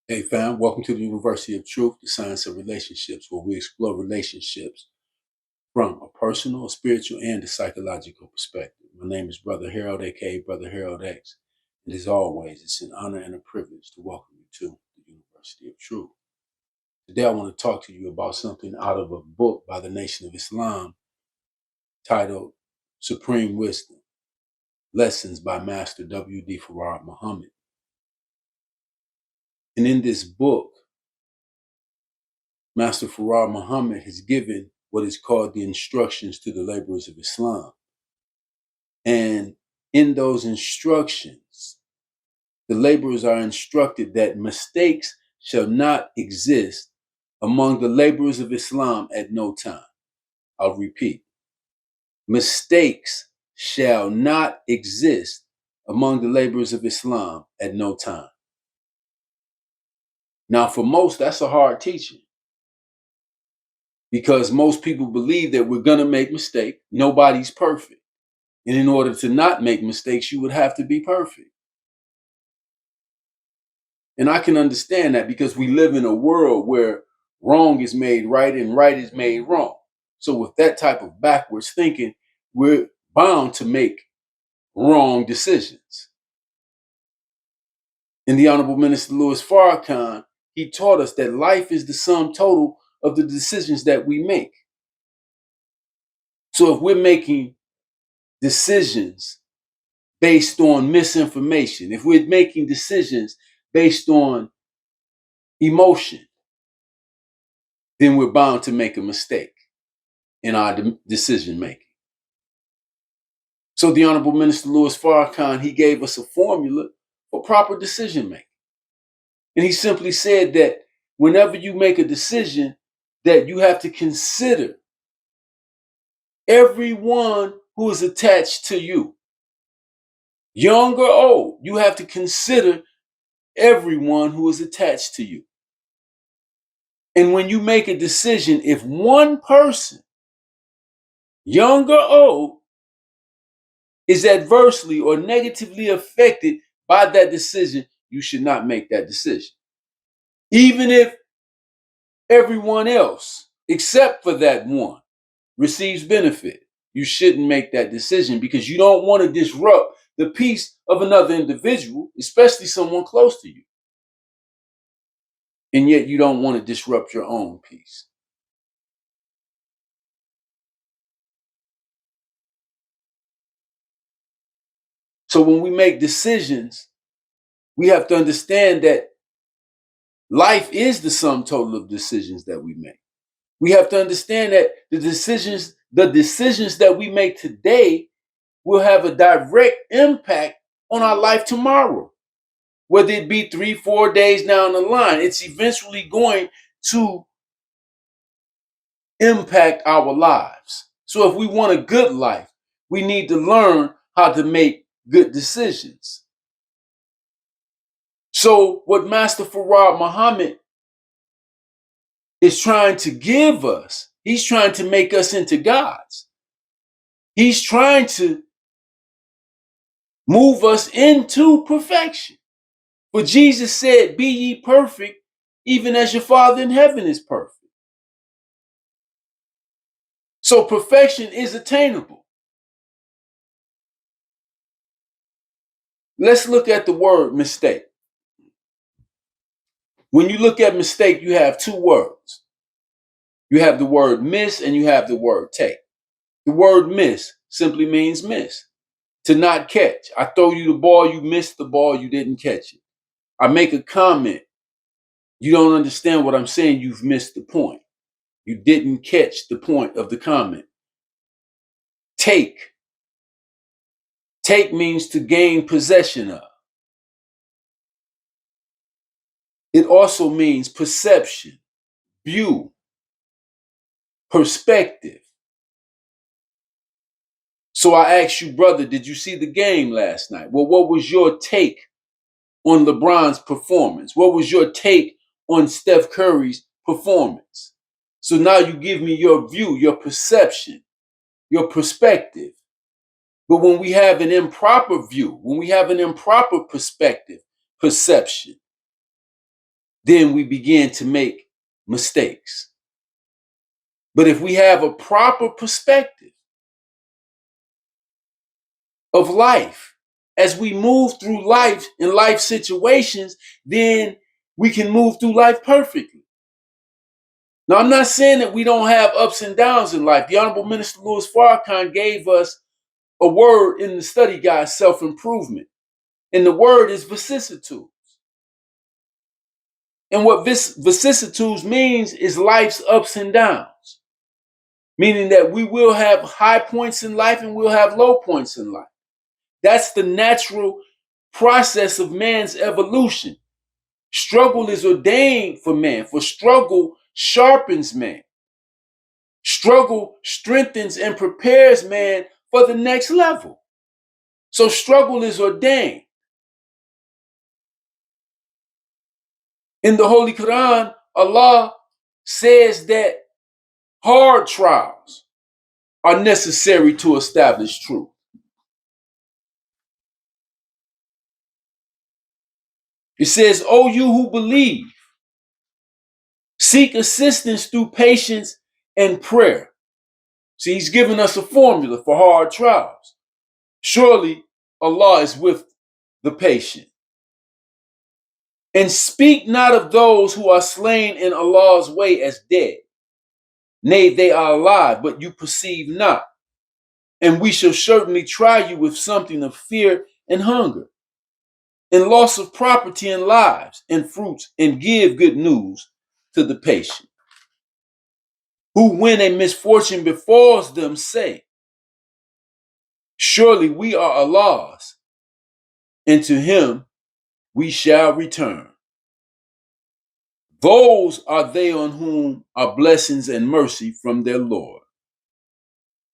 Hey fam, welcome to the University of Truth, the science of relationships, where we explore relationships from a personal, a spiritual, and a psychological perspective. My name is Brother Harold, aka Brother Harold X. And as always, it's an honor and a privilege to welcome you to the University of Truth. Today I want to talk to you about something out of a book by the Nation of Islam titled Supreme Wisdom: Lessons by Master W.D. Farad Muhammad. And in this book, Master Farad Muhammad has given what is called the instructions to the laborers of Islam. And in those instructions, the laborers are instructed that mistakes shall not exist among the laborers of Islam at no time. I'll repeat. Mistakes shall not exist among the laborers of Islam at no time. Now, for most, that's a hard teaching, because most people believe that we're going to make mistakes. Nobody's perfect. And in order to not make mistakes, you would have to be perfect. And I can understand that, because we live in a world where wrong is made right and right is made wrong. So with that type of backwards thinking, we're bound to make wrong decisions. And the Honorable Minister Louis Farrakhan, he taught us that life is the sum total of the decisions that we make. So if we're making decisions based on misinformation, if we're making decisions based on emotion, then we're bound to make a mistake in our decision making. So the Honorable Minister Louis Farrakhan, he gave us a formula for proper decision making. And he simply said that whenever you make a decision, that you have to consider everyone who is attached to you. Young or old, you have to consider everyone who is attached to you. And when you make a decision, if one person, young or old, is adversely or negatively affected by that decision, you should not make that decision. Even if everyone else, except for that one, receives benefit, you shouldn't make that decision, because you don't want to disrupt the peace of another individual, especially someone close to you. And yet you don't want to disrupt your own peace. So when we make decisions, we have to understand that life is the sum total of decisions that we make. We have to understand that the decisions that we make today will have a direct impact on our life tomorrow. Whether it be 3-4 days down the line, it's eventually going to impact our lives. So if we want a good life, we need to learn how to make good decisions. So what Master Farad Muhammad is trying to give us, he's trying to make us into gods. He's trying to move us into perfection. For Jesus said, be ye perfect, even as your Father in heaven is perfect. So perfection is attainable. Let's look at the word mistake. When you look at mistake, you have two words. You have the word miss and you have the word take. The word miss simply means miss, to not catch. I throw you the ball, you missed the ball, you didn't catch it. I make a comment, you don't understand what I'm saying, you've missed the point. You didn't catch the point of the comment. Take. Take means to gain possession of. It also means perception, view, perspective. So I asked you, brother, did you see the game last night? Well, what was your take on LeBron's performance? What was your take on Steph Curry's performance? So now you give me your view, your perception, your perspective. But when we have an improper view, when we have an improper perspective, perception, then we begin to make mistakes. But if we have a proper perspective of life, as we move through life in life situations, then we can move through life perfectly. Now, I'm not saying that we don't have ups and downs in life. The Honorable Minister Louis Farrakhan gave us a word in the study guide, self-improvement. And the word is vicissitudes. And what vicissitudes means is life's ups and downs, meaning that we will have high points in life and we'll have low points in life. That's the natural process of man's evolution. Struggle is ordained for man, for struggle sharpens man. Struggle strengthens and prepares man for the next level. So struggle is ordained. In the Holy Quran, Allah says that hard trials are necessary to establish truth. It says, "O you who believe, seek assistance through patience and prayer." See, he's giving us a formula for hard trials. Surely Allah is with the patient. "And speak not of those who are slain in Allah's way as dead. Nay, they are alive, but you perceive not. And we shall certainly try you with something of fear and hunger, and loss of property and lives and fruits, and give good news to the patient, who when a misfortune befalls them say, surely we are Allah's, and to him we shall return. Those are they on whom are blessings and mercy from their Lord,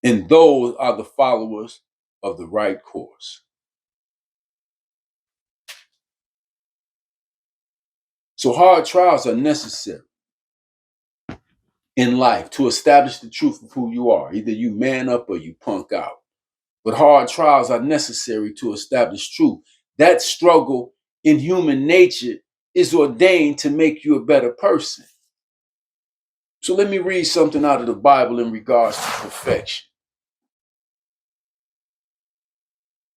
and those are the followers of the right course." So hard trials are necessary in life to establish the truth of who you are. Either you man up or you punk out. But hard trials are necessary to establish truth. That struggle in human nature is ordained to make you a better person. So let me read something out of the Bible in regards to perfection.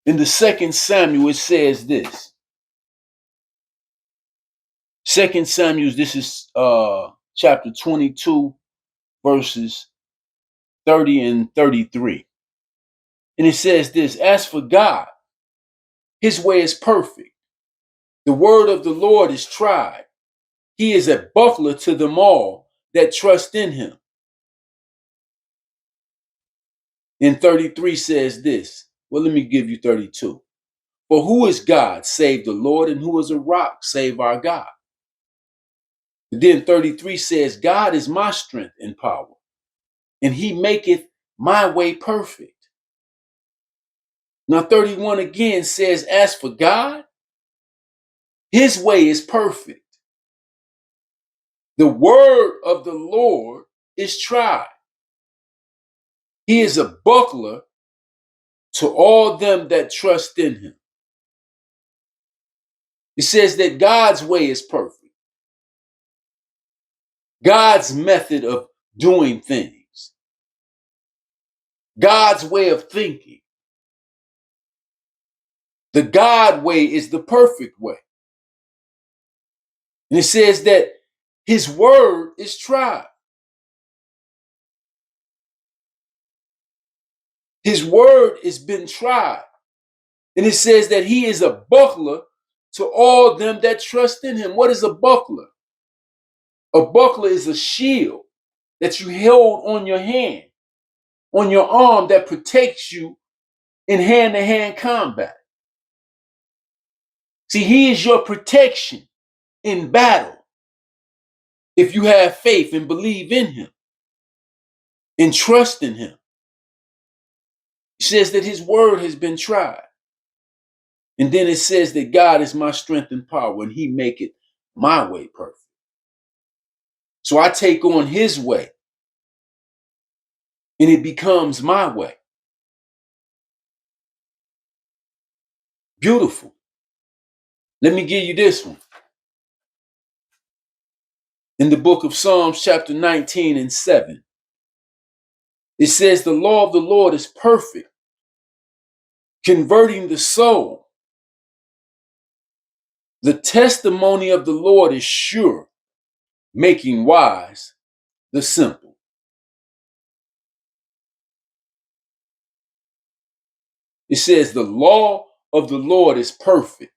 In the 2nd Samuel, it says this. 2nd Samuel, this is chapter 22, verses 30 and 33. And it says this: "As for God, his way is perfect. The word of the Lord is tried. He is a buckler to them all that trust in him." And 33 says this. Well, let me give you 32. "For who is God save the Lord, and who is a rock save our God?" And then 33 says, "God is my strength and power, and he maketh my way perfect." Now 31 again says, "As for God, his way is perfect. The word of the Lord is tried. He is a buckler to all them that trust in him." It says that God's way is perfect. God's method of doing things. God's way of thinking. The God way is the perfect way. And it says that his word is tried. His word has been tried. And it says that he is a buckler to all them that trust in him. What is a buckler? A buckler is a shield that you hold on your hand, on your arm, that protects you in hand-to-hand combat. See, he is your protection in battle if you have faith and believe in him and trust in him. It says that his word has been tried. And then it says that God is my strength and power, and he make it my way perfect. So I take on his way, and it becomes my way. Beautiful. Let me give you this one. In the book of Psalms, chapter 19 and 7, it says, the law of the Lord is perfect, converting the soul. The testimony of the Lord is sure, making wise the simple. It says, the law of the Lord is perfect,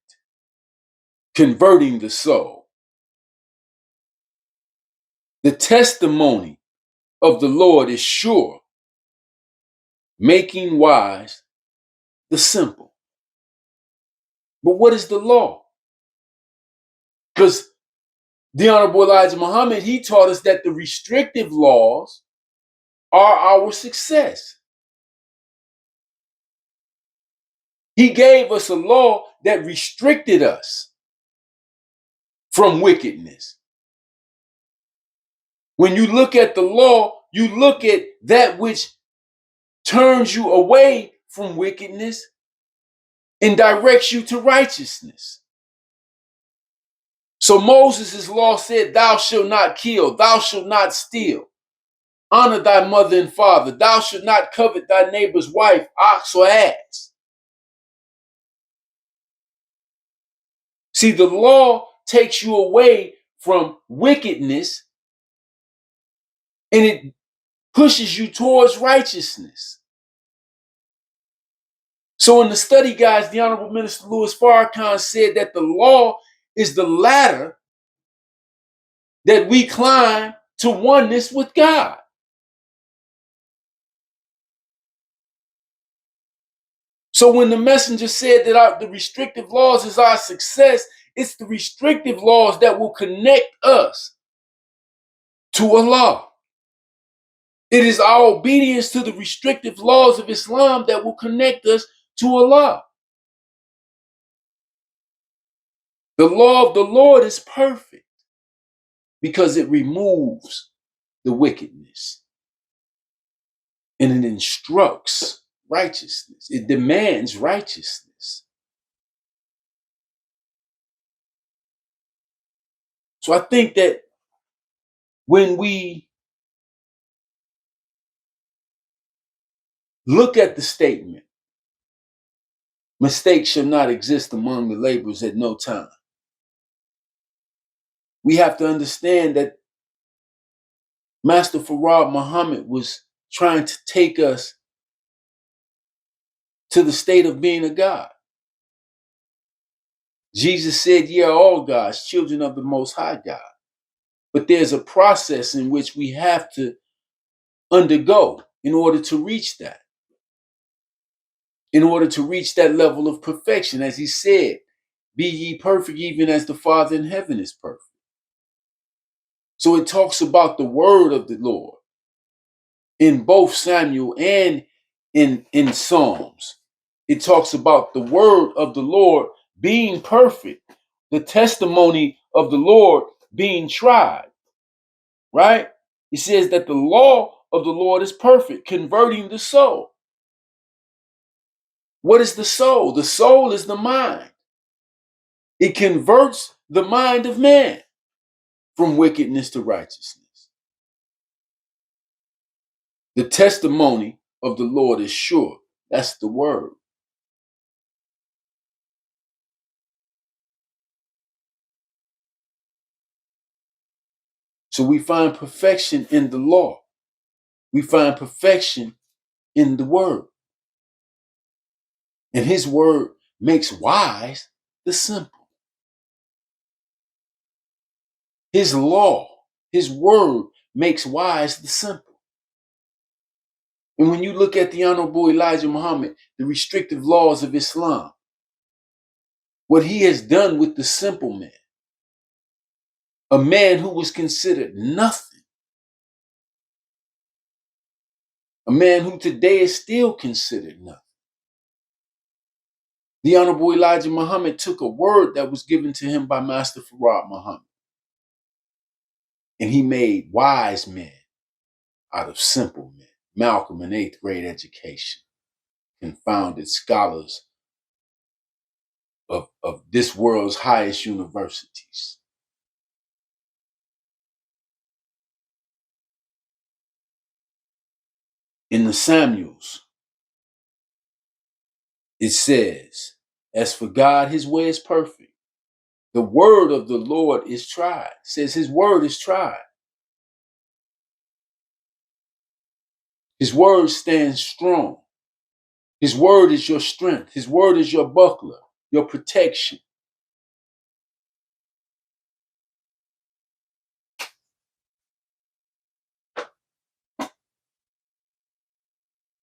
converting the soul. The testimony of the Lord is sure, making wise the simple. But what is the law? Because the Honorable Elijah Muhammad, he taught us that the restrictive laws are our success. He gave us a law that restricted us from wickedness. When you look at the law, you look at that which turns you away from wickedness and directs you to righteousness. So Moses' law said, thou shalt not kill, thou shalt not steal, honor thy mother and father, thou shalt not covet thy neighbor's wife, ox or ass. See, the law takes you away from wickedness and it pushes you towards righteousness. So in the study guides, the Honorable Minister Louis Farrakhan said that the law is the ladder that we climb to oneness with God. So when the messenger said that the restrictive laws is our success, it's the restrictive laws that will connect us to Allah. It is our obedience to the restrictive laws of Islam that will connect us to Allah. The law of the Lord is perfect because it removes the wickedness and it instructs righteousness. It demands righteousness. So I think that when we look at the statement, mistakes shall not exist among the laborers at no time, we have to understand that Master Farad Muhammad was trying to take us to the state of being a God. Jesus said, ye are all gods, children of the Most High God. But there's a process in which we have to undergo in order to reach that. In order to reach that level of perfection, as he said, be ye perfect even as the Father in heaven is perfect. So it talks about the word of the Lord in both Samuel and in Psalms. It talks about the word of the Lord being perfect, the testimony of the Lord being tried, right? It says that the law of the Lord is perfect, converting the soul. What is the soul? The soul is the mind. It converts the mind of man from wickedness to righteousness. The testimony of the Lord is sure. That's the word. So we find perfection in the law. We find perfection in the word. And his word makes wise the simple. His law, his word makes wise the simple. And when you look at the Honorable Elijah Muhammad, the restrictive laws of Islam, what he has done with the simple man, a man who was considered nothing, a man who today is still considered nothing. The Honorable Elijah Muhammad took a word that was given to him by Master Farad Muhammad, and he made wise men out of simple men. Malcolm in 8th grade education, confounded scholars of this world's highest universities. In the Samuels, it says, as for God, his way is perfect. The word of the Lord is tried. It says his word is tried. His word stands strong. His word is your strength. His word is your buckler, your protection.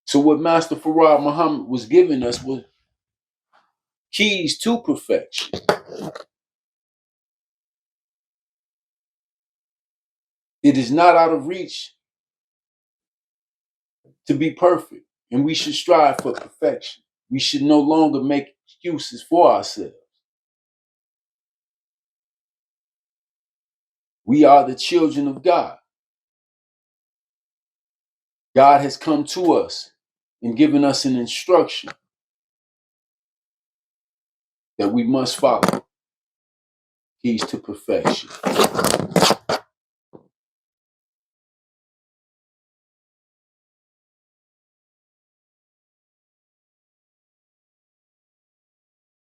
So what Master Farad Muhammad was giving us was keys to perfection. It is not out of reach to be perfect, and we should strive for perfection. We should no longer make excuses for ourselves. We are the children of God. God has come to us and given us an instruction that we must follow. Keys to perfection.